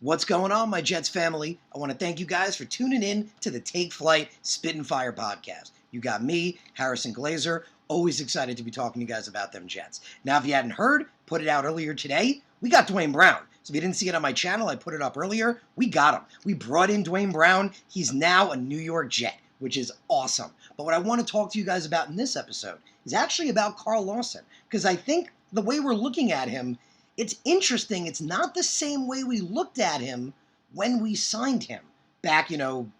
What's going on, my Jets family? I want to thank you guys for tuning in to the Take Flight Spit and Fire podcast. You got me, Harrison Glazer, always excited to be talking to you guys about them Jets. Now, if you hadn't heard, put it out earlier today, we got Dwayne Brown. So if you didn't see it on my channel, I put it up earlier. We got him. We brought in Dwayne Brown. He's now a New York Jet, which is awesome. But what I want to talk to you guys about in this episode is actually about Carl Lawson, because I think the way we're looking at him, it's interesting. It's not the same way we looked at him when we signed him back,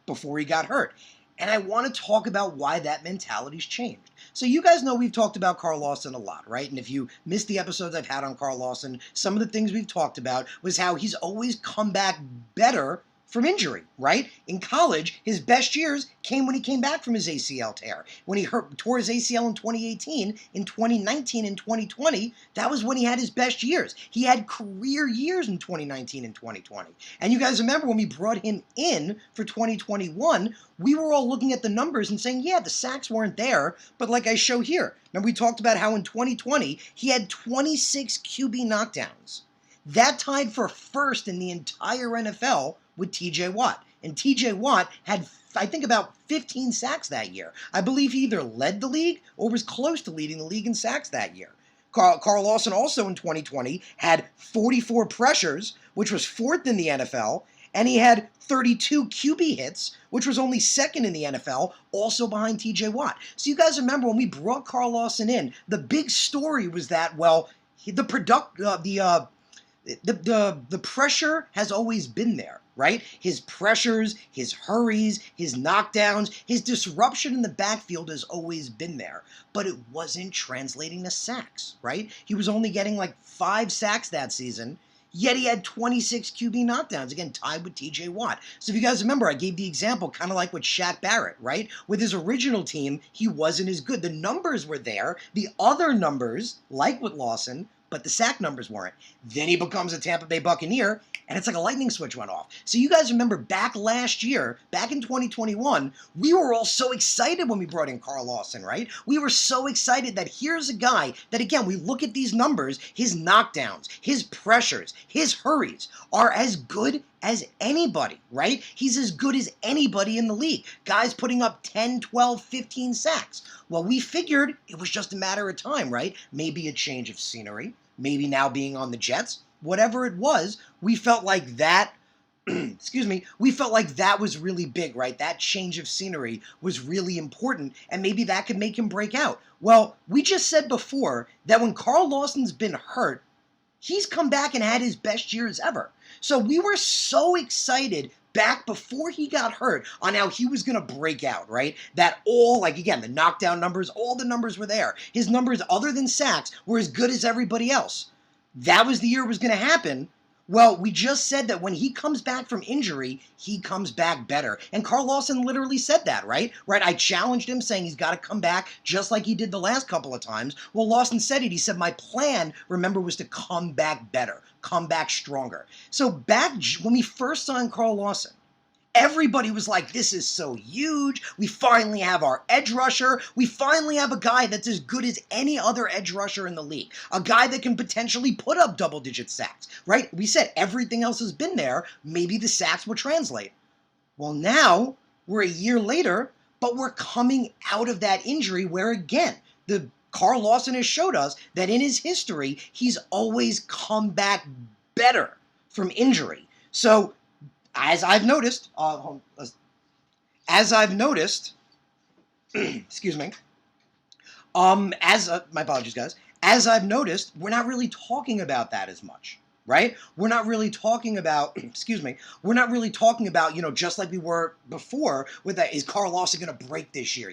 before he got hurt. And I want to talk about why that mentality's changed. So you guys know we've talked about Carl Lawson a lot, right? And if you missed the episodes I've had on Carl Lawson, some of the things we've talked about was how he's always come back better from injury, right? In college, his best years came when he came back from his ACL tear. When he tore his ACL in 2018, in 2019 and 2020, that was when he had his best years. He had career years in 2019 and 2020. And you guys remember when we brought him in for 2021, we were all looking at the numbers and saying, yeah, the sacks weren't there, but like I show here. Remember we talked about how in 2020, he had 26 QB knockdowns. That tied for first in the entire NFL with TJ Watt. And TJ Watt had, I think, about 15 sacks that year. I believe he either led the league or was close to leading the league in sacks that year. Carl Lawson also in 2020 had 44 pressures, which was fourth in the NFL, and he had 32 QB hits, which was only second in the NFL, also behind TJ Watt. So you guys remember when we brought Carl Lawson in, the big story was that, the pressure has always been there, right? His pressures, his hurries, his knockdowns, his disruption in the backfield has always been there, but it wasn't translating to sacks, right? He was only getting like 5 sacks that season, yet he had 26 QB knockdowns, again, tied with TJ Watt. So if you guys remember, I gave the example kind of like with Shaq Barrett, right? With his original team, he wasn't as good. The numbers were there. The other numbers, like with Lawson, but the sack numbers weren't. Then he becomes a Tampa Bay Buccaneer, and it's like a lightning switch went off. So you guys remember back last year, back in 2021, we were all so excited when we brought in Carl Lawson, right? We were so excited that here's a guy that, again, we look at these numbers, his knockdowns, his pressures, his hurries are as good as anybody, right? He's as good as anybody in the league. Guys putting up 10, 12, 15 sacks. Well, we figured it was just a matter of time, right? Maybe a change of scenery, maybe now being on the Jets, whatever it was, we felt like that, we felt like that was really big, right? That change of scenery was really important, and maybe that could make him break out. Well, we just said before that when Carl Lawson's been hurt, he's come back and had his best years ever. So we were so excited back before he got hurt on how he was going to break out, right? That all, again, the knockdown numbers, all the numbers were there. His numbers, other than sacks, were as good as everybody else. That was the year it was going to happen. Well, we just said that when he comes back from injury, he comes back better. And Carl Lawson literally said that, right? I challenged him saying he's got to come back just like he did the last couple of times. Well, Lawson said it. He said, my plan, remember, was to come back better, come back stronger. So back when we first signed Carl Lawson, everybody was like, this is so huge. We finally have our edge rusher. We finally have a guy that's as good as any other edge rusher in the league. A guy that can potentially put up double-digit sacks, right? We said everything else has been there. Maybe the sacks will translate. Well, now we're a year later, but we're coming out of that injury where, again, the Carl Lawson has showed us that in his history, he's always come back better from injury. So as I've noticed, excuse me, my apologies, guys. As I've noticed, we're not really talking about that as much, right? We're not really talking about, just like we were before with that, is Carl Lawson going to break this year,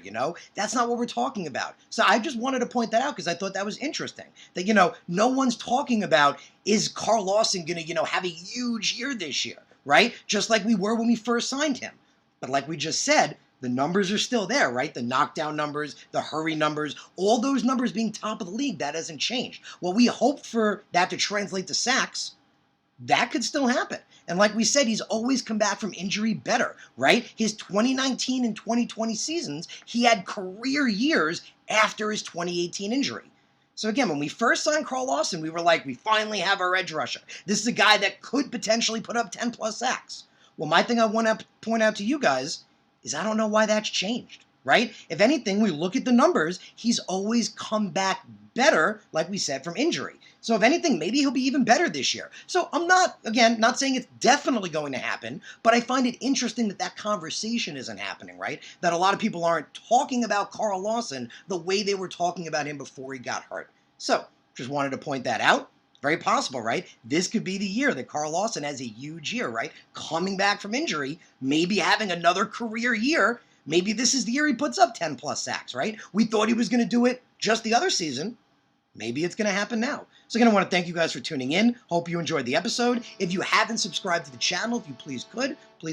That's not what we're talking about. So I just wanted to point that out because I thought that was interesting. That, no one's talking about, is Carl Lawson going to, have a huge year this year? Right? Just like we were when we first signed him. But like we just said, the numbers are still there, right? The knockdown numbers, the hurry numbers, all those numbers being top of the league, that hasn't changed. Well, we hope for that to translate to sacks. That could still happen. And like we said, he's always come back from injury better, right? His 2019 and 2020 seasons, he had career years after his 2018 injury. So again, when we first signed Carl Lawson, we were like, we finally have our edge rusher. This is a guy that could potentially put up 10 plus sacks. Well, my thing I want to point out to you guys is I don't know why that's changed, right? If anything, we look at the numbers, he's always come back better, like we said, from injury. So if anything, maybe he'll be even better this year. So I'm not saying it's definitely going to happen, but I find it interesting that that conversation isn't happening, right? That a lot of people aren't talking about Carl Lawson the way they were talking about him before he got hurt. So just wanted to point that out. Very possible, right? This could be the year that Carl Lawson has a huge year, right? Coming back from injury, maybe having another career year. Maybe this is the year he puts up 10 plus sacks, right? We thought he was going to do it just the other season. Maybe it's going to happen now. So again, I want to thank you guys for tuning in. Hope you enjoyed the episode. If you haven't subscribed to the channel, if you please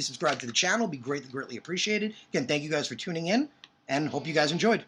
subscribe to the channel. It'd be greatly, greatly appreciated. Again, thank you guys for tuning in and hope you guys enjoyed.